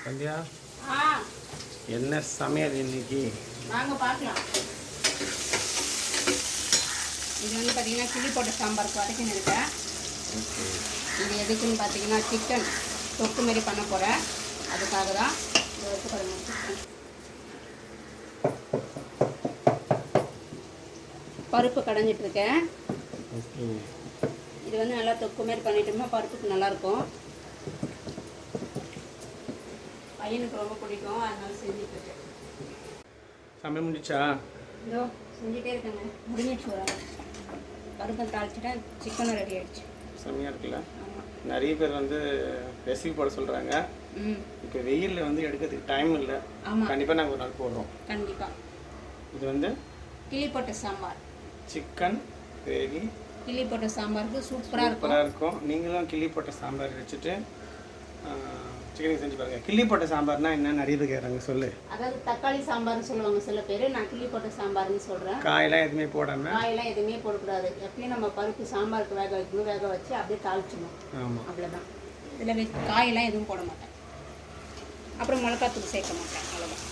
சந்தியா என்ன சமையல் இன்னைக்கு? நாங்கள் பார்க்கலாம். இது வந்து பார்த்தீங்கன்னா கிள்ளி போட்ட சாம்பாருக்கு வதக்கின்னு இருக்கேன். இது எதுக்குன்னு பார்த்தீங்கன்னா சிக்கன் தொக்கு மாரி பண்ண போகிறேன். அதுக்காக தான் இதை வச்சு பாருங்கள். பருப்பு கடைஞ்சிட்ருக்கேன். இது வந்து நல்லா தொக்கு மாரி பண்ணிட்டோம்னா பருப்புக்கு நல்லாயிருக்கும். பையனுக்கு ரொம்ப பிடிக்கும், அதனால செஞ்சுட்ருக்கேன். சமையல் முடிச்சா? இதோ செஞ்சுட்டே இருக்கேங்க. முடிஞ்சிடுச்சு. ஒரு பருப்பை தாளிச்சிட்டேன், சிக்கனும் ரெடி ஆகிடுச்சு. செம்மையாக இருக்குல்ல? நிறைய பேர் வந்து ரெசிபி போட சொல்கிறாங்க. இப்போ வெயிலில் வந்து எடுக்கிறதுக்கு டைம் இல்லை. ஆமாம், கண்டிப்பாக நாங்கள் ஒரு நாள் போடுறோம். கண்டிப்பாக. இது வந்து கிள்ளி போட்ட சாம்பார், சிக்கன் கிரேவி. கிள்ளி போட்ட சாம்பாருக்கு சூப்பராக இருக்கும். நீங்களும் கிள்ளி போட்ட சாம்பார் வச்சுட்டு சிக்கன் செஞ்சு பாருங்க. கிள்ளி போட்ட சாம்பார்னா என்ன நிறைய பேர் கேட்குறாங்க, சொல்லு. அதாவது தக்காளி சாம்பார்னு சொல்லுவாங்க சில பேர். நான் கிள்ளி போட்ட சாம்பார்னு சொல்கிறேன். காயெல்லாம் எதுவுமே போடாமல். காயெல்லாம் எதுவுமே போடக்கூடாது. எப்பயும் நம்ம பருப்பு சாம்பாருக்கு வேக வைக்கணும், வேக வச்சு அப்படியே தாளிச்சிடணும். ஆமாம், அவ்வளோதான். இதில் காயெல்லாம் எதுவும் போட மாட்டேன். அப்புறம் மிளகாத்தூள் சேர்க்க மாட்டேன், அவ்வளோதான்.